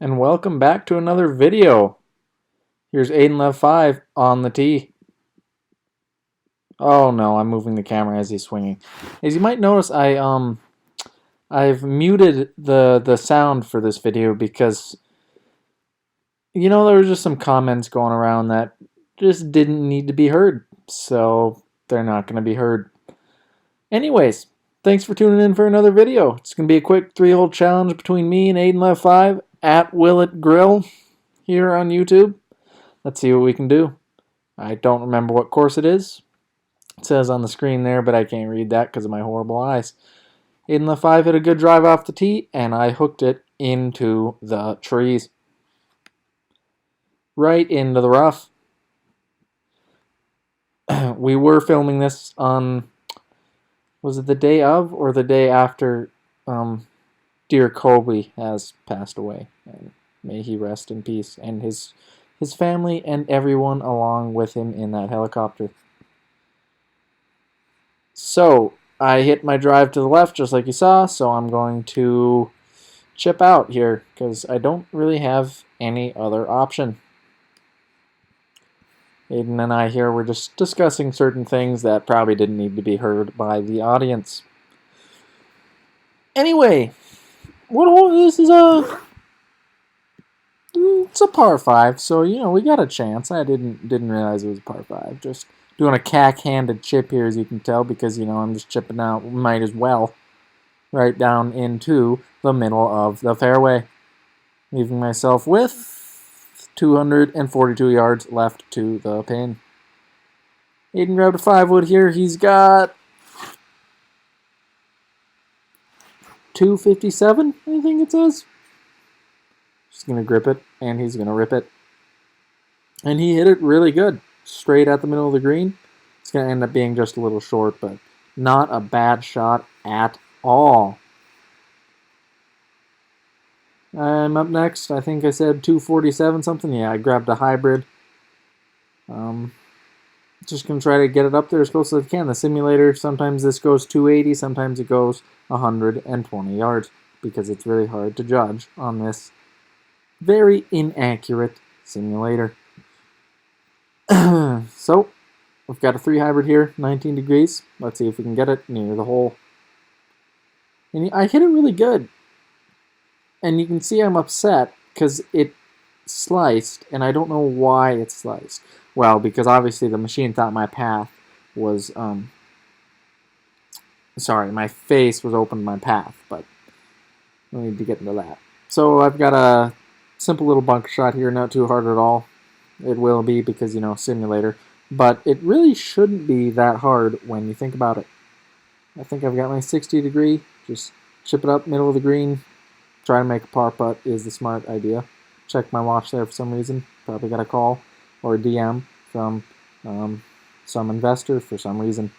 And welcome back to another video. Here's AidanLev5 on the tee. Oh no, I'm moving the camera as he's swinging. As you might notice, I've muted the sound for this video because there were just some comments going around that just didn't need to be heard. So they're not going to be heard. Anyways, thanks for tuning in for another video. It's going to be a quick 3-hole challenge between me and AidanLev5 at Willet Grill here on YouTube. Let's see what we can do. I don't remember what course it is. It says on the screen there, but I can't read that because of my horrible eyes. AidanLev5 hit a good drive off the tee, and I hooked it into the trees. Right into the rough. We were filming this on, was it the day of or the day after dear Kobe has passed away? And may he rest in peace, and his family and everyone along with him in that helicopter. So I hit my drive to the left just like you saw, so I'm going to chip out here because I don't really have any other option. Aidan and I here were just discussing certain things that probably didn't need to be heard by the audience. Anyway, this is it's a par 5, so we got a chance. I didn't realize it was a par 5. Just doing a cack-handed chip here, as you can tell, because I'm just chipping out. Might as well right down into the middle of the fairway, leaving myself with 242 yards left to the pin. Aidan grabbed a 5-wood here. He's got 257, I think it says. Just going to grip it, and he's going to rip it. And he hit it really good. Straight at the middle of the green. It's going to end up being just a little short, but not a bad shot at all. I'm up next. I think I said 247 something. Yeah, I grabbed a hybrid. Just going to try to get it up there as close as I can. The simulator, sometimes this goes 280, sometimes it goes 120 yards, because it's really hard to judge on this very inaccurate simulator. So, we've got a 3 hybrid here, 19 degrees. Let's see if we can get it near the hole. And I hit it really good. And you can see I'm upset because it sliced, and I don't know why it sliced. Well, because obviously the machine thought my path was, sorry, my face was open to my path, but we need to get into that. So I've got a simple little bunker shot here, not too hard at all. It will be because, simulator. But it really shouldn't be that hard when you think about it. I think I've got my 60 degree. Just chip it up, middle of the green. Try to make a par putt is the smart idea. Check my watch there for some reason. Probably got a call or a DM from some investor for some reason.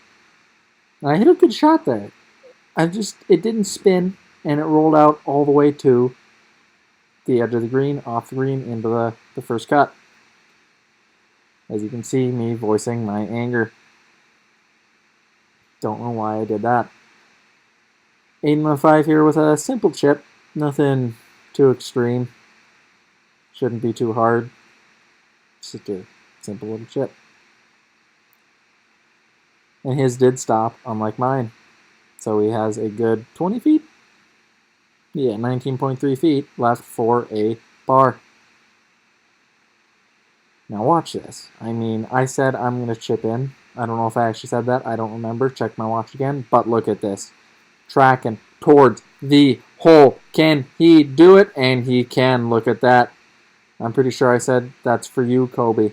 And I hit a good shot there. It didn't spin, and it rolled out all the way to the edge of the green, off the green, into the first cut. As you can see, me voicing my anger. Don't know why I did that. AidanLev5 here with a simple chip. Nothing too extreme. Shouldn't be too hard. Just a simple little chip. And his did stop, unlike mine. So he has a good 20 feet? Yeah, 19.3 feet left for a par. Now watch this. I said I'm going to chip in. I don't know if I actually said that. I don't remember. Check my watch again. But look at this. Tracking towards the hole. Can he do it? And he can. Look at that. I'm pretty sure I said that's for you, Kobe.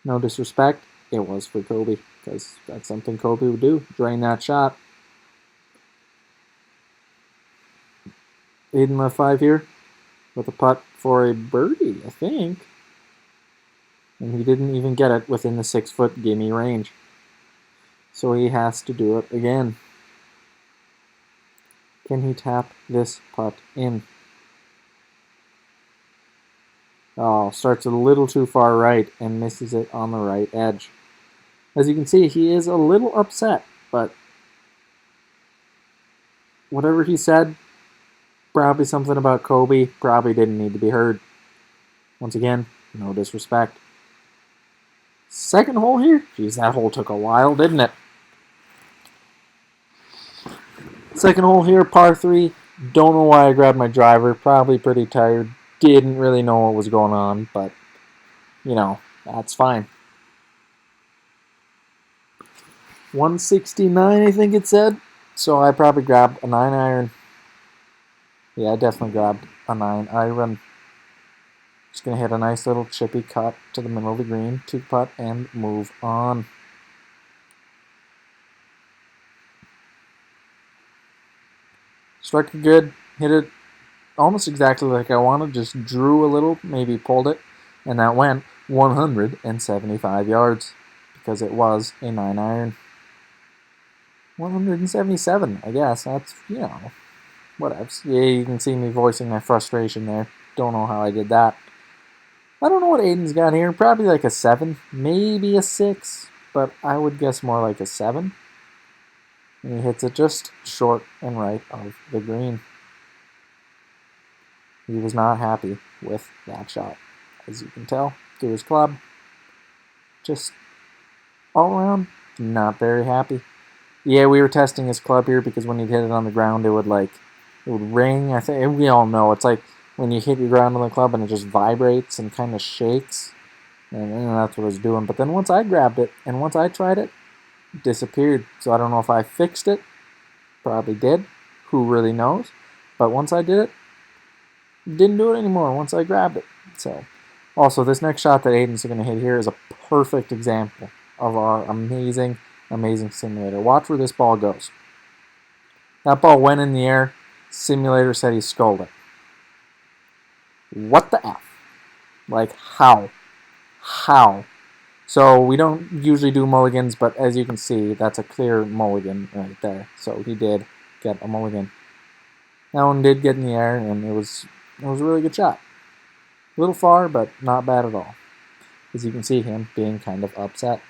No disrespect. It was for Kobe, because that's something Kobe would do. Drain that shot. AidanLev5 here with a putt for a birdie, I think. And he didn't even get it within the 6-foot gimme range. So he has to do it again. Can he tap this putt in? Oh, starts a little too far right and misses it on the right edge. As you can see, he is a little upset, but whatever he said, Probably something about Kobe. Probably didn't need to be heard. Once again, no disrespect. Second hole here? Geez, that hole took a while, didn't it? Second hole here, par 3. Don't know why I grabbed my driver. Probably pretty tired. Didn't really know what was going on, but, you know, that's fine. 169, I think it said. So I probably grabbed a 9-iron. Yeah, I definitely grabbed a 9-iron. Just going to hit a nice little chippy cut to the middle of the green, 2-putt, and move on. Struck it good, hit it almost exactly like I wanted, just drew a little, maybe pulled it, and that went 175 yards because it was a 9-iron. 177, I guess. That's, you know, whatever. Yeah, you can see me voicing my frustration there. Don't know how I did that. I don't know what Aidan's got here. Probably like a 7, maybe a 6, but I would guess more like a 7. And he hits it just short and right of the green. He was not happy with that shot, as you can tell through his club. Just all around, not very happy. Yeah, we were testing his club here because when he'd hit it on the ground, it would ring. I think we all know it's like when you hit your ground on the club and it just vibrates and kind of shakes, and that's what it was doing. But then once I grabbed it and once I tried it, it disappeared. So I don't know if I fixed it. Probably did. Who really knows? But once I did it, didn't do it anymore once I grabbed it. So, also, this next shot that Aidan's going to hit here is a perfect example of our amazing, amazing simulator. Watch where this ball goes. That ball went in the air. Simulator said he sculled it. What the F? Like, how? How? So, we don't usually do mulligans, but as you can see, that's a clear mulligan right there. So, he did get a mulligan. That one did get in the air, and it was a really good shot. A little far, but not bad at all. As you can see him being kind of upset.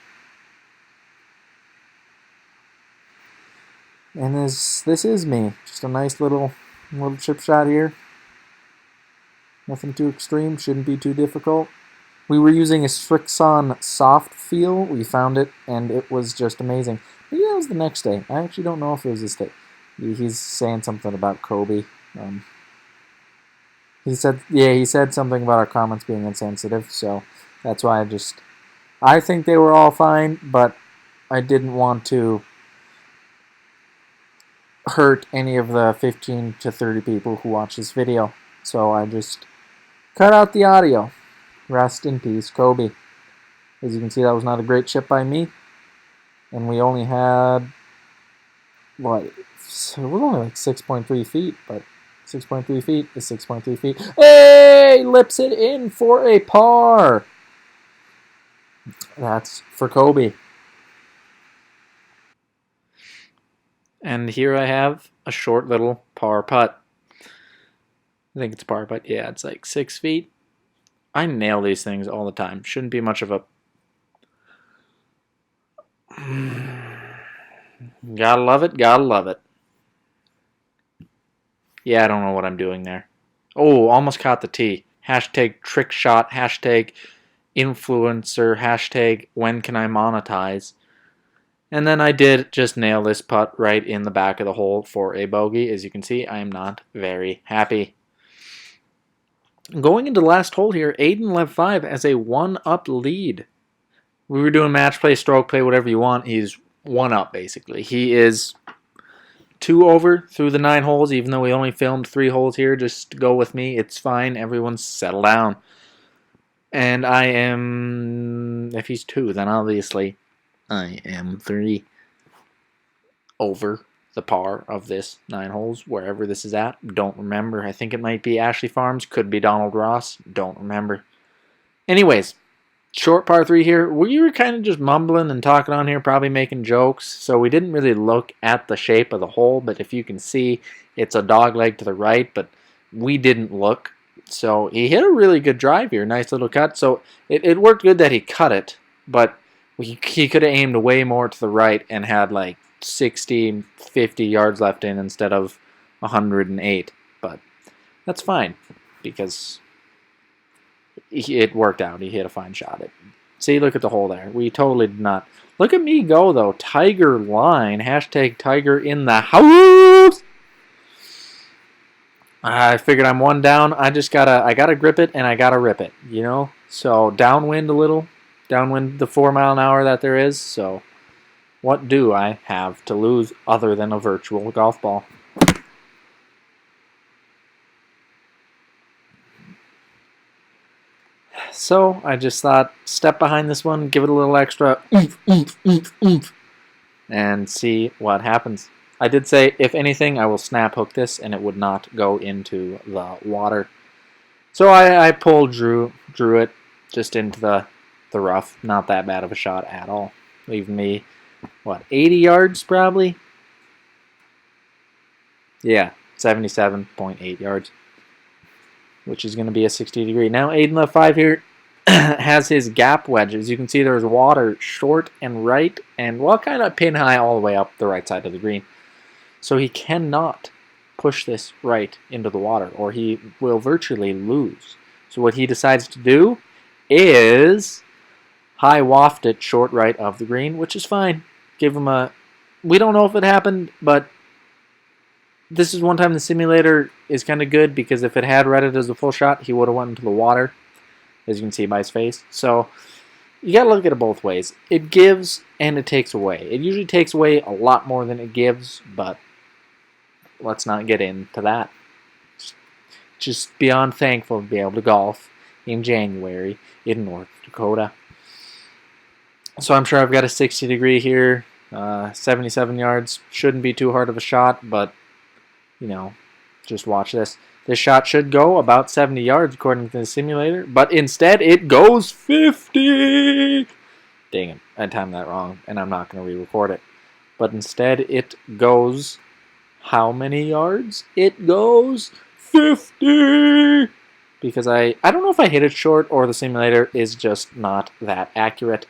And this is me. Just a nice little chip shot here. Nothing too extreme, shouldn't be too difficult. We were using a Strixon soft feel. We found it, and it was just amazing. Maybe that was the next day. I actually don't know if it was this day. He's saying something about Kobe. He said something about our comments being insensitive, so that's why I think they were all fine, but I didn't want to hurt any of the 15 to 30 people who watch this video, so I just cut out the audio. Rest in peace, Kobe. As you can see, that was not a great chip by me, and we only had, what, it was only like 6.3 feet, but 6.3 feet is 6.3 feet. Hey! Lips it in for a par. That's for Kobe. And here I have a short little par putt. I think it's a par putt. Yeah, it's like 6 feet. I nail these things all the time. Shouldn't be much of a... Gotta love it, gotta love it. Yeah, I don't know what I'm doing there. Oh, almost caught the tee. Hashtag trick shot, hashtag influencer, hashtag when can I monetize. And then I did just nail this putt right in the back of the hole for a bogey. As you can see, I am not very happy. Going into the last hole here, AidanLev5 has a 1-up lead. We were doing match play, stroke play, whatever you want. He's 1-up, basically. He is 2 over through the 9 holes, even though we only filmed 3 holes here. Just go with me. It's fine. Everyone settle down. And I am... If he's 2, then obviously I am 3 over the par of this 9 holes, wherever this is at. Don't remember. I think it might be Ashley Farms. Could be Donald Ross. Don't remember. Anyways, short par 3 here. We were kind of just mumbling and talking on here, probably making jokes, so we didn't really look at the shape of the hole, but if you can see, it's a dog leg to the right, but we didn't look. So he hit a really good drive here, nice little cut. So it worked good that he cut it, but he could have aimed way more to the right and had like 60, 50 yards left in instead of 108. But That's fine, because it worked out. He hit a fine shot. See, look at the hole there. We totally did not. Look at me go, though. Tiger line. Hashtag Tiger in the house. I figured I'm one down. I gotta grip it and I gotta rip it, you know? So downwind a little. Downwind the 4 mile an hour that there is. So what do I have to lose other than a virtual golf ball? So I just thought, step behind this one, give it a little extra oomph, oomph, oomph, oomph, and see what happens. I did say, if anything, I will snap hook this, and it would not go into the water. So I drew it just into the rough. Not that bad of a shot at all. Leaving me, what, 80 yards probably? Yeah, 77.8 yards, which is going to be a 60 degree. Now AidanLev5 here has his gap wedge. As you can see, there's water short and right, and well, kind of pin high all the way up the right side of the green. So he cannot push this right into the water, or he will virtually lose. So what he decides to do is high waft it short right of the green, which is fine. Give him a... We don't know if it happened, but this is one time the simulator is kind of good, because if it had read it as a full shot, he would have went into the water, as you can see by his face. So you got to look at it both ways. It gives and it takes away. It usually takes away a lot more than it gives, but let's not get into that. Just beyond thankful to be able to golf in January in North Dakota. So I'm sure I've got a 60 degree here, 77 yards. Shouldn't be too hard of a shot, but, you know, just watch this. This shot should go about 70 yards according to the simulator, but instead it goes 50! Dang it, I timed that wrong, and I'm not going to re-record it. But instead it goes... How many yards? It goes 50! Because I don't know if I hit it short or the simulator is just not that accurate.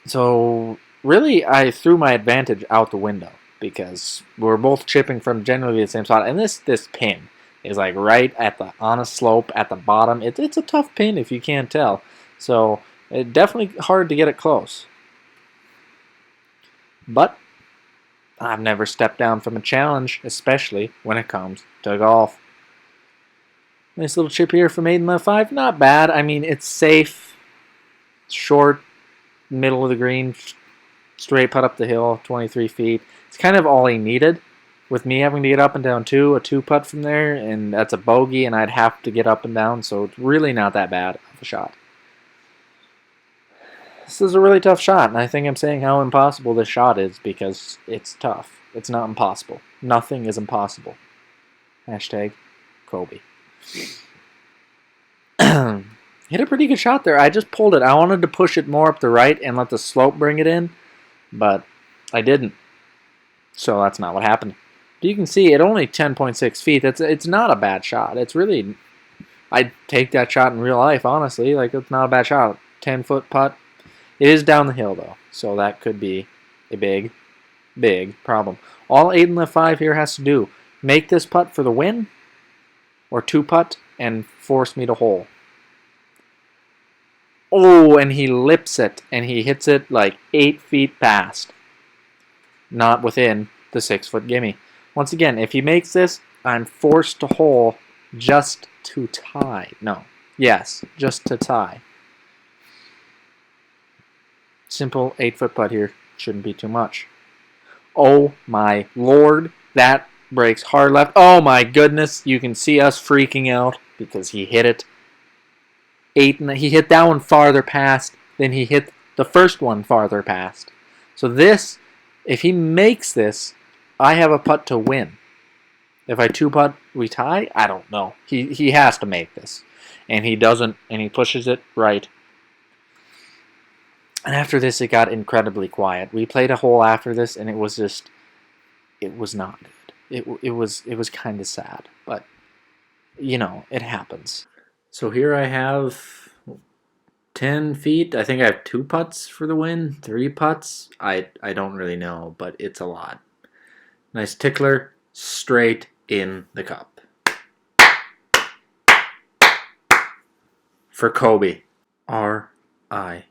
So really I threw my advantage out the window, because we're both chipping from generally the same spot. And this pin is like right at on a slope at the bottom. It's a tough pin if you can't tell. So it's definitely hard to get it close. But I've never stepped down from a challenge, especially when it comes to golf. Nice little chip here from AidanLev5. Not bad. I mean, it's safe. Short, middle of the green, straight putt up the hill, 23 feet. It's kind of all he needed. With me having to get up and down too, a 2-putt from there, and that's a bogey, and I'd have to get up and down, so it's really not that bad of a shot. This is a really tough shot, and I think I'm saying how impossible this shot is because it's tough. It's not impossible. Nothing is impossible. Hashtag Kobe. Hit a pretty good shot there. I just pulled it. I wanted to push it more up the right and let the slope bring it in, but I didn't. So that's not what happened. But you can see it only 10.6 feet. It's not a bad shot. It's really... I'd take that shot in real life, honestly. Like, it's not a bad shot. 10-foot putt. It is down the hill, though, so that could be a big, big problem. All AidanLev5 here has to do, make this putt for the win, or 2-putt, and force me to hole. Oh, and he lips it, and he hits it like 8 feet past. Not within the 6-foot gimme. Once again, if he makes this, I'm forced to hole just to tie. No. Yes, just to tie. Simple 8-foot putt here. Shouldn't be too much. Oh my lord. That breaks hard left. Oh my goodness. You can see us freaking out because he hit it. He hit that one farther past. Then he hit the first one farther past. So this, if he makes this, I have a putt to win. If I 2-putt, we tie? I don't know. He has to make this. And he doesn't, and he pushes it right. And after this, it got incredibly quiet. We played a hole after this, and it was just, it was not good. It was kind of sad, but you know, it happens. So here I have 10 feet. I think I have 2 putts for the win, 3 putts. I don't really know, but it's a lot. Nice tickler, straight, in the cup. For Kobe. R.I.